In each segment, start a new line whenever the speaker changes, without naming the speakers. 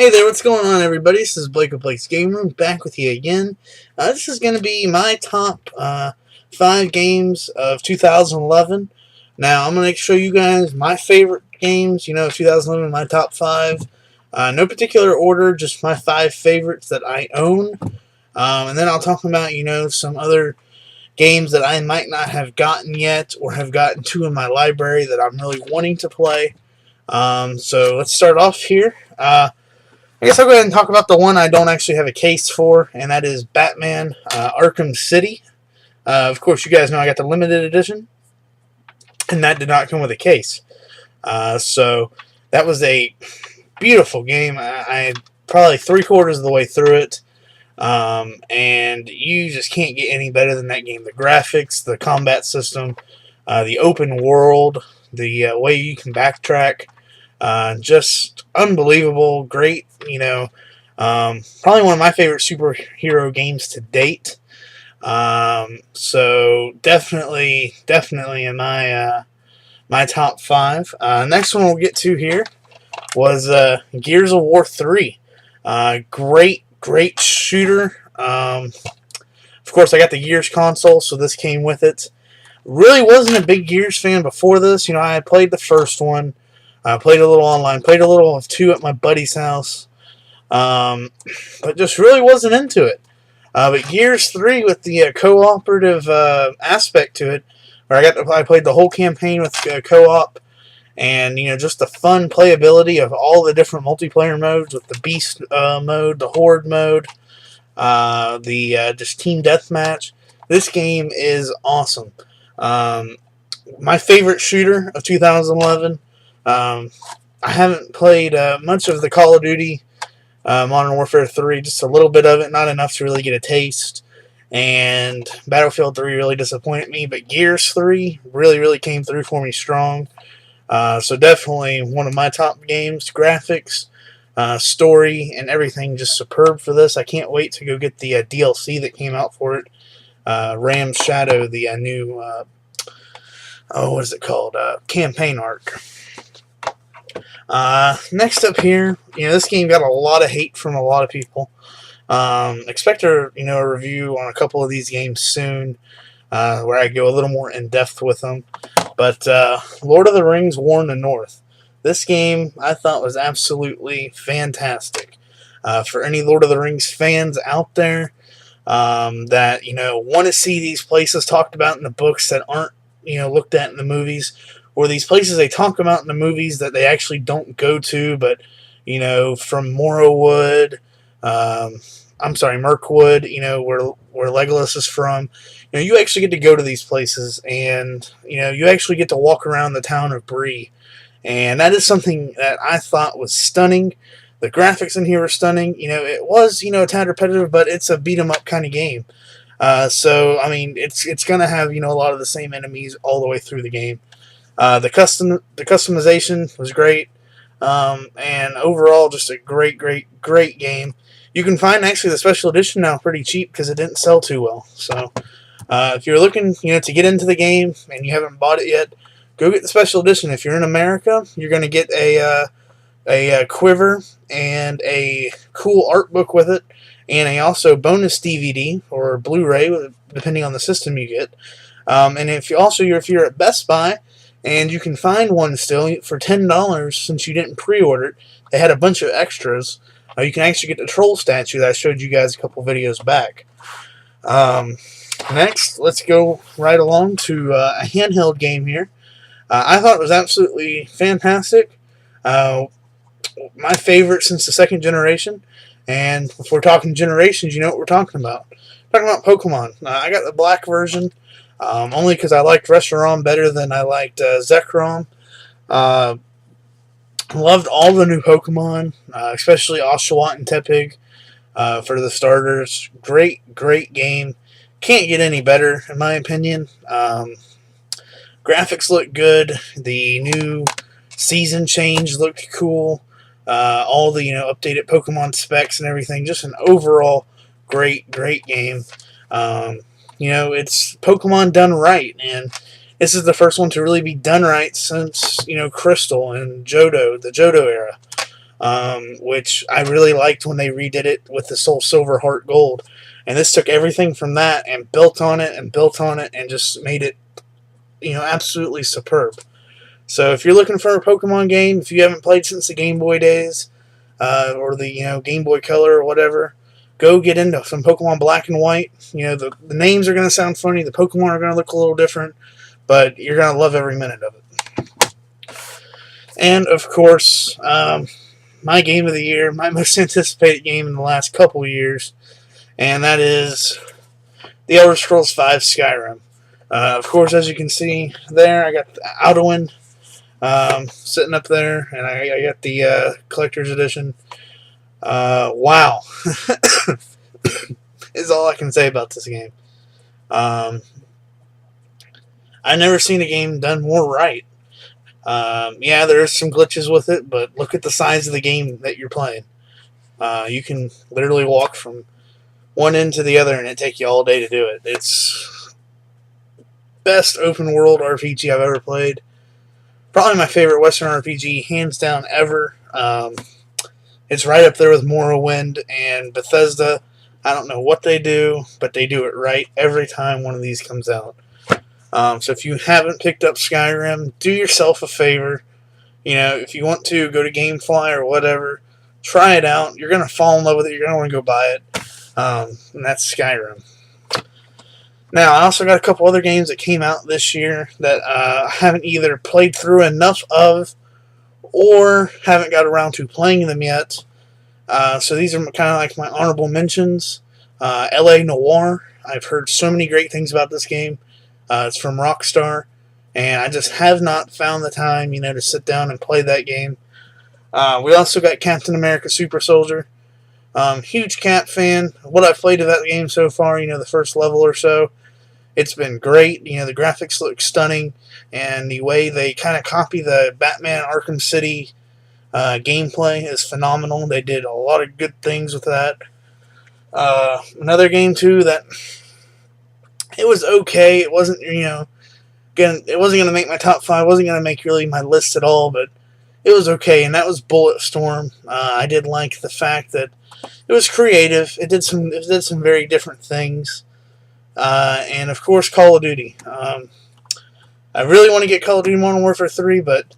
Hey there, what's going on, everybody? This is Blake of BlakesGameRoom, back with you again. This is going to be my top 5 games of 2011. Now, I'm going to show you guys my favorite games, 2011, my top 5. No particular order, just my 5 favorites that I own. And then I'll talk about, some other games that I might not have gotten yet or have gotten to in my library that I'm really wanting to play. So let's start off here. I guess I'll go ahead and talk about the one I don't actually have a case for, and that is Batman Arkham City. Of course, you guys know I got the limited edition, and that did not come with a case. So that was a beautiful game. I probably 3/4 of the way through it, and you just can't get any better than that game. The graphics, the combat system, the open world, the way you can backtrack. Just unbelievable, great, probably one of my favorite superhero games to date. So definitely in my top 5. Next one we'll get to here was Gears of War 3. Great shooter. Of course, I got the Gears console, so this came with it. Really wasn't a big Gears fan before this. I had played the first one. Played a little online, played a little of 2 at my buddy's house, but just really wasn't into it. But Gears 3 with the cooperative aspect to it, where I played the whole campaign with co-op, and just the fun playability of all the different multiplayer modes with the Beast mode, the Horde mode, the just team deathmatch. This game is awesome. My favorite shooter of 2011. I haven't played much of the Call of Duty Modern Warfare 3, just a little bit of it, not enough to really get a taste. And Battlefield 3 really disappointed me, but Gears 3 really came through for me strong. So definitely one of my top games. Graphics, story, and everything just superb for this. I can't wait to go get the DLC that came out for it. Ram's Shadow, the new, what is it called? Campaign arc. Next up here, this game got a lot of hate from a lot of people. Expect a review on a couple of these games soon, where I go a little more in depth with them. But Lord of the Rings: War in the North. This game I thought was absolutely fantastic. For any Lord of the Rings fans out there that want to see these places talked about in the books that aren't looked at in the movies, or these places they talk about in the movies that they actually don't go to, but from Morrowood, Mirkwood, where Legolas is from, you actually get to go to these places, and you actually get to walk around the town of Bree, and that is something that I thought was stunning. The graphics in here were stunning. It was a tad repetitive, but it's a beat 'em up kind of game. So I mean, it's gonna have a lot of the same enemies all the way through the game. The customization was great, and overall just a great game. You can find actually the special edition now pretty cheap because it didn't sell too well. So if you're looking to get into the game and you haven't bought it yet, go get the special edition. If you're in America, you're going to get a quiver and a cool art book with it, and a also bonus DVD or Blu-ray depending on the system you get. And if you're at Best Buy, and you can find one still for $10 since you didn't pre-order it. They had a bunch of extras. You can actually get the troll statue that I showed you guys a couple videos back. Next, let's go right along to a handheld game here. I thought it was absolutely fantastic. My favorite since the second generation. And if we're talking generations, you know what we're talking about. We're talking about Pokemon. I got the black version. Only because I liked Reshiram better than I liked Zekrom. Loved all the new Pokemon, especially Oshawott and Tepig for the starters. Great game. Can't get any better, in my opinion. Graphics look good. The new season change looked cool. All the updated Pokemon specs and everything. Just an overall great game. It's Pokemon done right, and this is the first one to really be done right since, Crystal and Johto, the Johto era. which I really liked when they redid it with the Soul Silver Heart Gold. And this took everything from that and built on it and built on it and just made it, absolutely superb. So if you're looking for a Pokemon game, if you haven't played since the Game Boy days, or the Game Boy Color or whatever, go get into some Pokemon Black and White. The names are going to sound funny, the Pokemon are going to look a little different, but you're going to love every minute of it. And of course, my game of the year, my most anticipated game in the last couple years, and that is The Elder Scrolls V Skyrim. Of course, as you can see there, I got the Alduin sitting up there, and I got the collector's edition. Wow. Is all I can say about this game. I've never seen a game done more right. Yeah, there's some glitches with it, but look at the size of the game that you're playing. You can literally walk from one end to the other, and it take you all day to do it. It's best open world RPG I've ever played. Probably my favorite Western RPG, hands down, ever. It's right up there with Morrowind and Bethesda. I don't know what they do, but they do it right every time one of these comes out. So if you haven't picked up Skyrim, do yourself a favor. If you want to, go to GameFly or whatever. Try it out. You're going to fall in love with it. You're going to want to go buy it. And that's Skyrim. Now, I also got a couple other games that came out this year that I haven't either played through enough of or haven't got around to playing them yet. So these are kind of like my honorable mentions. L.A. Noire. I've heard so many great things about this game. It's from Rockstar, and I just have not found the time, to sit down and play that game. We also got Captain America Super Soldier. Huge Cap fan. What I've played of that game so far, the first level or so, it's been great. The graphics look stunning, and the way they kind of copy the Batman Arkham City gameplay is phenomenal. They did a lot of good things with that. Another game, too, that it was okay. It wasn't, again, it wasn't going to make my top 5. It wasn't going to make really my list at all, but it was okay, and that was Bulletstorm. I did like the fact that it was creative. It did some very different things. And of course, Call of Duty. I really want to get Call of Duty Modern Warfare 3, but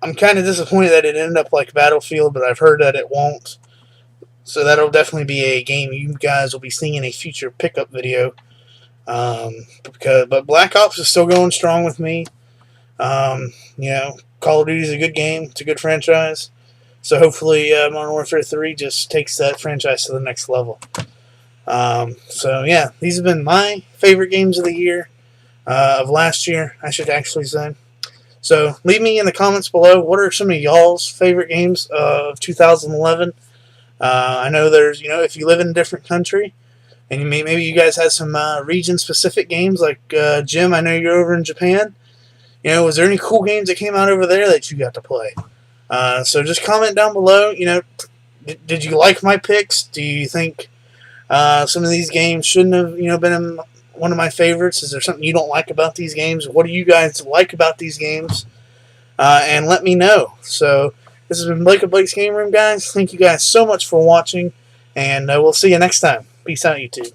I'm kind of disappointed that it ended up like Battlefield, but I've heard that it won't. So that'll definitely be a game you guys will be seeing in a future pickup video. But Black Ops is still going strong with me. Call of Duty is a good game. It's a good franchise. So hopefully Modern Warfare 3 just takes that franchise to the next level. So yeah, these have been my favorite games of the year, of last year, I should actually say. So leave me in the comments below, what are some of y'all's favorite games of 2011? I know there's, if you live in a different country, and maybe you guys had some region-specific games, like Jim, I know you're over in Japan. Was there any cool games that came out over there that you got to play? So just comment down below. Did you like my picks? Do you think some of these games shouldn't have, been one of my favorites? Is there something you don't like about these games? What do you guys like about these games? And let me know. So this has been Blake of Blake's Game Room, guys. Thank you guys so much for watching, and we'll see you next time. Peace out, YouTube.